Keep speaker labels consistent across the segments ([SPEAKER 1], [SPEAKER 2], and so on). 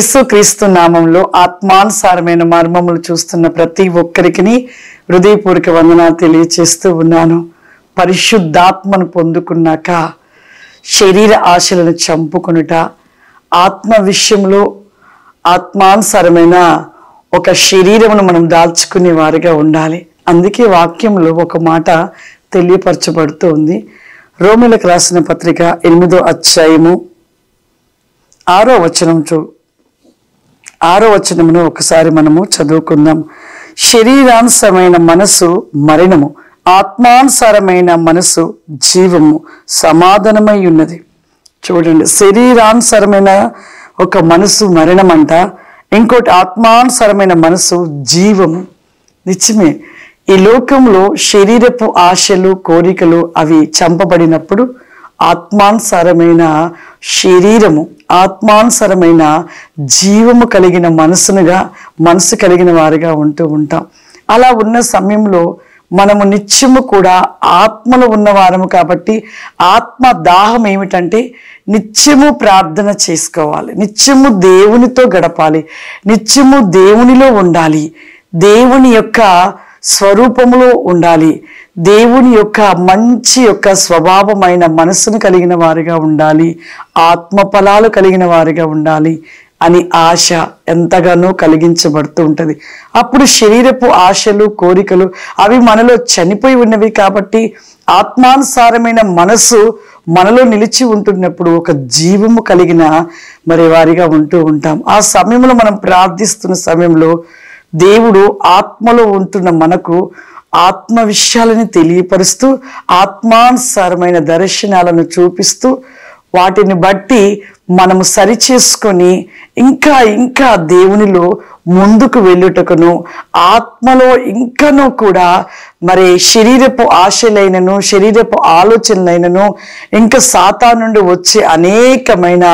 [SPEAKER 1] యేసుక్రీస్తు నామంలో ఆత్మానుసారమైన మర్మములు చూస్తున్న ప్రతి ఒక్కరికి హృదయపూర్వక వందనాలు తెలియజేస్తూ ఉన్నాను. పరిశుద్ధాత్మను పొందుకున్నాక శరీర ఆశలను చంపుకొనుట, ఆత్మ విషయంలో ఆత్మానుసారమైన ఒక శరీరమును మనం దాల్చుకునే వారిగా ఉండాలి. అందుకే వాక్యంలో ఒక మాట తెలియపరచబడుతోంది. రోమీలకు రాసిన పత్రిక 8వ అధ్యాయము 6వ వచనమును ఒకసారి మనము చదువుకుందాం. శరీరానుసరమైన మనసు మరణము, ఆత్మానుసారమైన మనసు జీవము సమాధానమై ఉన్నది. చూడండి, శరీరానుసరమైన ఒక మనసు మరణం అంట, ఇంకోటి ఆత్మానుసరమైన మనసు జీవము. నిజమే, ఈ లోకంలో శరీరపు ఆశలు కోరికలు అవి చంపబడినప్పుడు ఆత్మానుసారమైన శరీరము, ఆత్మానుసారమైన జీవము కలిగిన మనసు కలిగిన వారిగా ఉంటూ ఉంటాం. అలా ఉన్న సమయంలో మనము నిత్యము కూడా ఆత్మలో ఉన్నవారము కాబట్టి ఆత్మ దాహం ఏమిటంటే నిత్యము ప్రార్థన చేసుకోవాలి, నిత్యము దేవునితో గడపాలి, నిత్యము దేవునిలో ఉండాలి, దేవుని యొక్క స్వరూపములో ఉండాలి, దేవుని యొక్క మంచి స్వభావమైన మనసును కలిగిన వారిగా ఉండాలి, ఆత్మ ఫలాలు కలిగిన వారిగా ఉండాలి అని ఆశ ఎంతగానో కలిగించబడుతూ ఉంటుంది. అప్పుడు శరీరపు ఆశలు కోరికలు అవి మనలో చనిపోయి ఉన్నవి కాబట్టి ఆత్మానుసారమైన మనసు మనలో నిలిచి ఉంటున్నప్పుడు ఒక జీవము కలిగిన వారిగా ఉంటూ ఉంటాం. ఆ సమయంలో మనం ప్రార్థిస్తున్న సమయంలో దేవుడు ఆత్మలో ఉంటున్న మనకు ఆత్మ విషయాలను తెలియపరుస్తూ ఆత్మానుసారమైన దర్శనాలను చూపిస్తూ వాటిని బట్టి మనము సరిచేసుకొని ఇంకా దేవునిలో ముందుకు వెళ్ళుటకును, ఆత్మలో ఇంకనూ కూడా శరీరపు ఆశలైనను శరీరపు ఆలోచనలైనను ఇంకా సాతాను నుండి వచ్చే అనేకమైన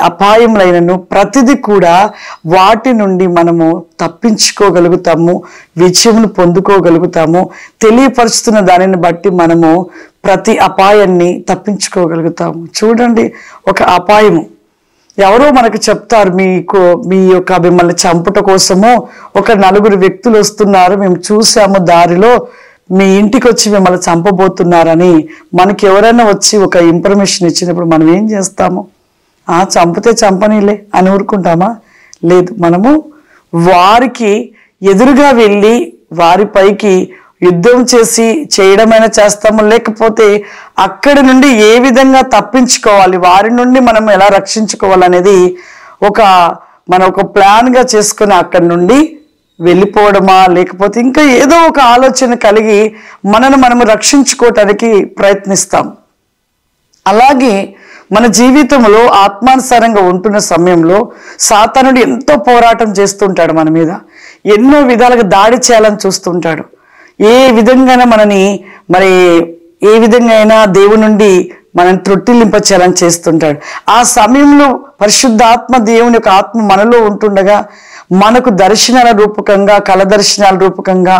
[SPEAKER 1] అపాయములైనను ప్రతిదీ కూడా వాటి నుండి మనము తప్పించుకోగలుగుతాము, విజయమును పొందుకోగలుగుతాము. తెలియపరుస్తున్న దానిని బట్టి మనము ప్రతి అపాయాన్ని తప్పించుకోగలుగుతాము. చూడండి, ఒక అపాయము ఎవరో మనకు చెప్తారు, మిమ్మల్ని చంపుట కోసము ఒక 4 వ్యక్తులు వస్తున్నారు, మేము చూసాము, దారిలో మీ ఇంటికి వచ్చి మిమ్మల్ని చంపబోతున్నారని మనకి ఎవరైనా వచ్చి ఒక ఇన్ఫర్మేషన్ ఇచ్చినప్పుడు మనం ఏం చేస్తాము? చంపితే చంపనీలే అని ఊరుకుంటామా? లేదు, మనము వారికి ఎదురుగా వెళ్ళి వారిపైకి యుద్ధం చేయడమైనా చేస్తాము, లేకపోతే అక్కడి నుండి ఏ విధంగా తప్పించుకోవాలి, వారి నుండి మనం ఎలా రక్షించుకోవాలనేది ఒక ప్లాన్గా చేసుకుని అక్కడి నుండి వెళ్ళిపోవడమా, లేకపోతే ఇంకా ఏదో ఒక ఆలోచన కలిగి మనము రక్షించుకోవటానికి ప్రయత్నిస్తాం. అలాగే మన జీవితంలో ఆత్మానుసారంగా ఉంటున్న సమయంలో సాతానుడు ఎంతో పోరాటం చేస్తుంటాడు, మన మీద ఎన్నో విధాలుగా దాడి చేయాలని చూస్తుంటాడు. ఏ విధంగా మనని ఏ విధంగా అయినా దేవుని నుండి మనని త్రొట్టిల్లింపచేయాలని చేస్తుంటాడు. ఆ సమయంలో పరిశుద్ధాత్మ దేవుని యొక్క ఆత్మ మనలో ఉంటుండగా మనకు దర్శనాల రూపకంగా, కళ దర్శనాల రూపకంగా,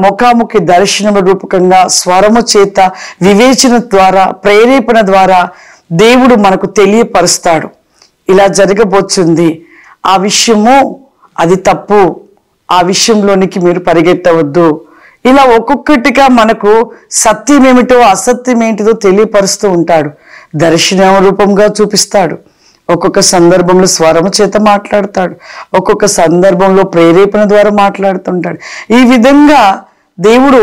[SPEAKER 1] ముఖాముఖి దర్శనముల రూపకంగా, స్వరము చేత, వివేచన ద్వారా, ప్రేరేపణ ద్వారా దేవుడు మనకు తెలియపరుస్తాడు. ఇలా జరగబోతుంది, ఆ విషయము అది తప్పు, ఆ విషయంలోనికి మీరు పరిగెత్తవద్దు. ఇలా ఒక్కొక్కటిగా మనకు సత్యం ఏమిటో అసత్యం ఏంటిదో తెలియపరుస్తూ ఉంటాడు. దర్శన రూపంగా చూపిస్తాడు, ఒక్కొక్క సందర్భంలో స్వరము చేత మాట్లాడతాడు, ఒక్కొక్క సందర్భంలో ప్రేరేపణ ద్వారా మాట్లాడుతుంటాడు. ఈ విధంగా దేవుడు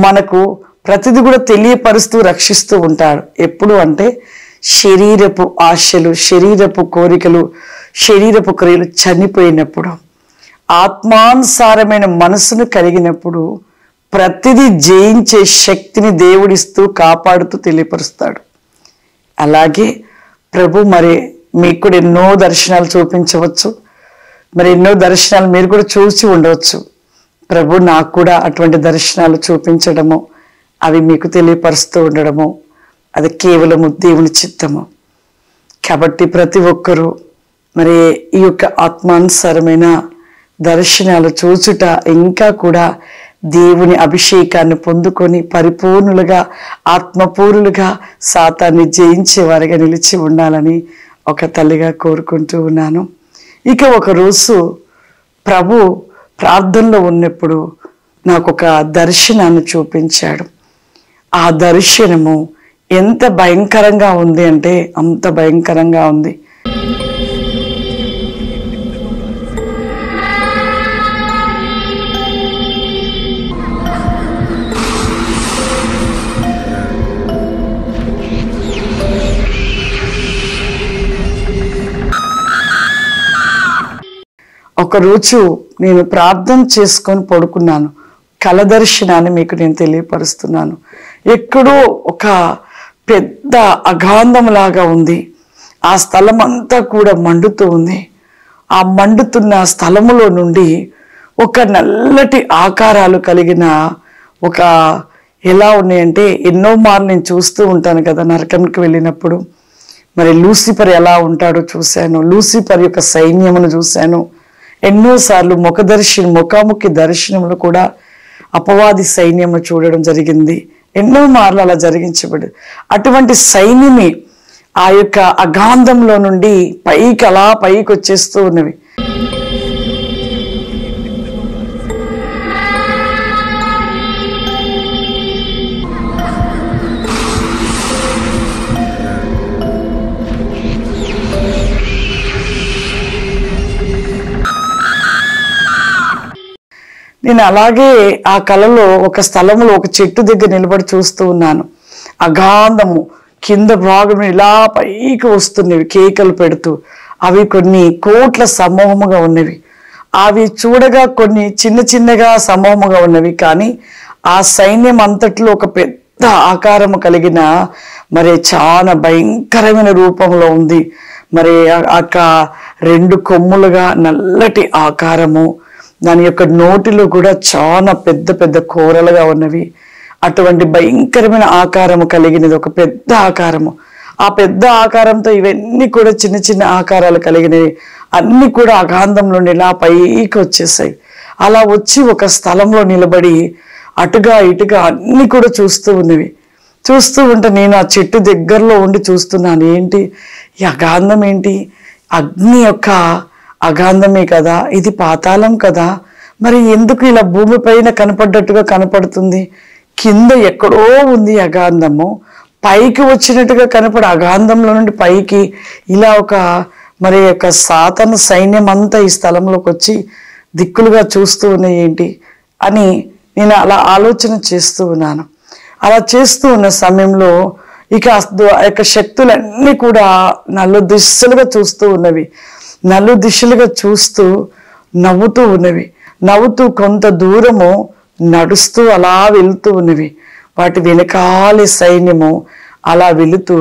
[SPEAKER 1] మనకు ప్రతిదీ కూడా తెలియపరుస్తూ రక్షిస్తూ ఉంటాడు. ఎప్పుడు అంటే శరీరపు ఆశలు, శరీరపు కోరికలు, శరీరపు క్రియలు చనిపోయినప్పుడు, ఆత్మానుసారమైన మనసును కలిగినప్పుడు ప్రతిదీ జయించే శక్తిని దేవుడిస్తూ కాపాడుతూ తెలియపరుస్తాడు. అలాగే ప్రభు మీకు కూడా ఎన్నో దర్శనాలు చూపించవచ్చు, ఎన్నో దర్శనాలు మీరు కూడా చూసి ఉండవచ్చు. ప్రభు నాకు కూడా అటువంటి దర్శనాలు చూపించడము, అవి మీకు తెలియపరుస్తూ ఉండడము, అది కేవలము దేవుని చిత్తము. కాబట్టి ప్రతి ఒక్కరూ ఈ యొక్క ఆత్మానుసారమైన దర్శనాలు చూచుట, ఇంకా కూడా దేవుని అభిషేకాన్ని పొందుకొని పరిపూర్ణులుగా, ఆత్మపూర్ణులుగా సాతాన్ని జయించే వారిగా నిలిచి ఉండాలని ఒక తల్లిగా కోరుకుంటూ ఉన్నాను. ఇక ఒకరోజు ప్రభు ప్రార్థనలో ఉన్నప్పుడు నాకు ఒక దర్శనాన్ని చూపించాడు. ఆ దర్శనము ఎంత భయంకరంగా ఉంది అంటే అంత భయంకరంగా ఉంది. ఒకరోజు నేను ప్రార్థన చేసుకొని పడుకున్నాను. కల దర్శనాన్ని మీకు నేను తెలియపరుస్తున్నాను. ఎక్కడో ఒక పెద్ద అగాంధంలాగా ఉంది. ఆ స్థలం అంతా కూడా మండుతూ ఉంది. ఆ మండుతున్న స్థలములో నుండి ఒక నల్లటి ఆకారాలు కలిగిన ఒక ఎలా ఉన్నాయంటే, ఎన్నో మార్లు నేను చూస్తూ ఉంటాను కదా నరకంకి వెళ్ళినప్పుడు. మరి లూసిఫర్ ఎలా ఉంటాడో చూశాను. లూసిఫర్ యొక్క సైన్యమును చూశాను. ఎన్నోసార్లు ముఖాముఖి దర్శనములు కూడా అపవాది సైన్యము చూడడం జరిగింది. ఎన్నో మార్లు అలా జరిగించబడి అటువంటి సైన్యమే ఆ యొక్క అగాంధంలో నుండి పైకి అలా పైకి వచ్చేస్తూ ఉన్నవి. నేను అలాగే ఆ కలలో ఒక స్థలంలో ఒక చెట్టు దగ్గర నిలబడి చూస్తూ ఉన్నాను. అగాంధము కింద భాగం ఇలా పైకి వస్తున్నవి కేకలు పెడుతూ. అవి కొన్ని కోట్ల సమూహముగా ఉన్నవి. అవి చూడగా కొన్ని చిన్న చిన్నగా సమూహముగా ఉన్నవి. కానీ ఆ సైన్యం అంతట్లో ఒక పెద్ద ఆకారము కలిగిన మరి చాలా భయంకరమైన రూపంలో ఉంది. మరి రెండు కొమ్ములుగా నల్లటి ఆకారము, దాని యొక్క నోటిలో కూడా చాలా పెద్ద పెద్ద కూరలుగా ఉన్నవి. అటువంటి భయంకరమైన ఆకారము కలిగినది ఒక పెద్ద ఆకారము. ఆ పెద్ద ఆకారంతో ఇవన్నీ కూడా చిన్న చిన్న ఆకారాలు కలిగినవి. అన్ని కూడా అగాంధంలో ఇలా పైకి వచ్చేసాయి. అలా వచ్చి ఒక స్థలంలో నిలబడి అటుగా ఇటుగా అన్ని కూడా చూస్తూ ఉన్నవి. చూస్తూ ఉంటే నేను ఆ చెట్టు దగ్గరలో ఉండి చూస్తున్నాను. ఏంటి ఈ అగాంధం? ఏంటి? అగ్ని యొక్క అగాంధమే కదా, ఇది పాతాళం కదా, మరి ఎందుకు ఇలా భూమిపైన కనపడ్డట్టుగా కనపడుతుంది? కింద ఎక్కడో ఉంది అగాంధము, పైకి వచ్చినట్టుగా కనపడే అగాంధంలో నుండి పైకి ఇలా ఒక మరి యొక్క సాతాను సైన్యం అంతా ఈ స్థలంలోకి వచ్చి దిక్కులుగా చూస్తూ ఉన్నాయి ఏంటి అని నేను అలా ఆలోచన చేస్తూ ఉన్నాను. అలా చేస్తూ ఉన్న సమయంలో ఇక ఆ యొక్క శక్తులన్నీ కూడా నలు దిశలుగా చూస్తూ ఉన్నవి. నలు దిశలుగా చూస్తూ నవ్వుతూ ఉన్నవి. నవ్వుతూ కొంత దూరము నడుస్తూ అలా వెళుతూ ఉన్నవి. వాటి వెనకాలే సైన్యము అలా వెళుతూ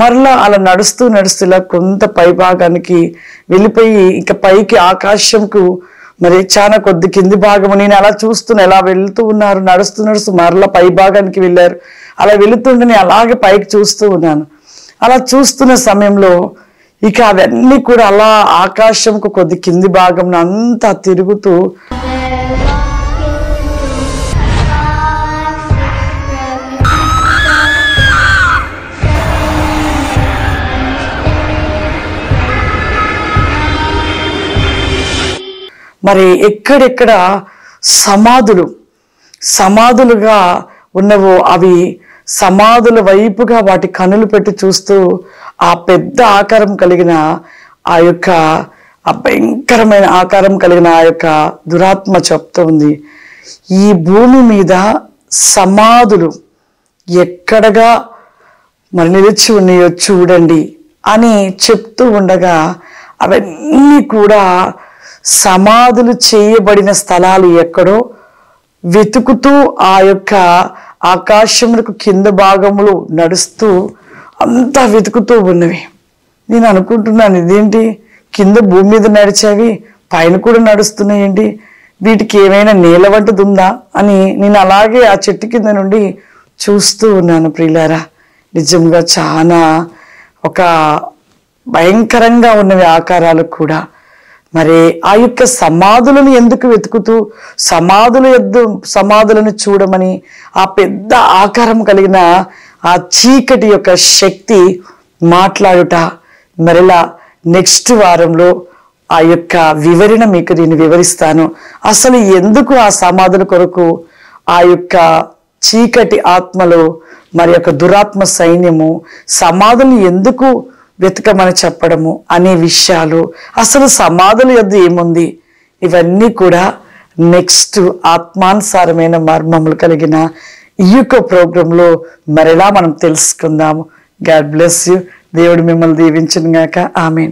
[SPEAKER 1] మరలా అలా నడుస్తూ ఇలా కొంత పైభాగానికి వెళ్ళిపోయి ఇక పైకి ఆకాశంకు మరి చాలా కొద్ది కింది భాగము. నేను అలా చూస్తున్నా, ఎలా వెళుతూ ఉన్నారు, నడుస్తూ మరలా పై భాగానికి వెళ్ళారు. అలా వెళుతుంటే నేను అలాగే పైకి చూస్తూ ఉన్నాను. అలా చూస్తున్న సమయంలో ఇక అవన్నీ కూడా అలా ఆకాశంకు కొద్ది కింది భాగం అంతా తిరుగుతూ మరి ఎక్కడెక్కడ సమాధులుగా ఉన్నవో అవి సమాధుల వైపుగా వాటి కనులు పెట్టి చూస్తూ ఆ పెద్ద ఆకారం కలిగిన ఆ యొక్క ఆ భయంకరమైన ఆకారం కలిగిన ఆ యొక్క దురాత్మ చెప్తూ ఉంది, ఈ భూమి మీద సమాధులు ఎక్కడగా మరి నిలిచి ఉన్నాయో చూడండి అని చెప్తూ ఉండగా అవన్నీ కూడా సమాధులు చేయబడిన స్థలాలు ఎక్కడో వెతుకుతూ ఆ యొక్క ఆకాశములకు కింద భాగములు నడుస్తూ అంతా వెతుకుతూ ఉన్నవి. నేను అనుకుంటున్నాను, ఇదేంటి కింద భూమి మీద నడిచేవి పైన కూడా నడుస్తున్నాయేంటి, వీటికి ఏమైనా నీళ్ళ వంటిది ఉందా అని నేను అలాగే ఆ చెట్టు కింద నుండి చూస్తూ ఉన్నాను. ప్రియులారా, నిజంగా చాలా ఒక భయంకరంగా ఉన్నవి ఆకారాలు కూడా. మరి ఆ యొక్క సమాధులను ఎందుకు వెతుకుతూ సమాధులను చూడమని ఆ పెద్ద ఆకారం కలిగిన ఆ చీకటి యొక్క శక్తి మాట్లాడుట మరలా నెక్స్ట్ వారంలో ఆ యొక్క వివరణ మీకు నేను వివరిస్తాను. అసలు ఎందుకు ఆ సమాధుల కొరకు ఆ యొక్క చీకటి ఆత్మలో మరి యొక్క దురాత్మ సైన్యము సమాధులు ఎందుకు వెతకమని చెప్పడము అనే విషయాలు, అసలు సమాధుల యొద్ద ఏముంది, ఇవన్నీ కూడా నెక్స్ట్ ఆత్మానుసారమైన మర్మములు కలిగిన ఈ యొక్క ప్రోగ్రాంలో మరలా మనం తెలుసుకుందాము. God bless you. దేవుడు మిమ్మల్ని దీవించును గాక. ఆమేన్.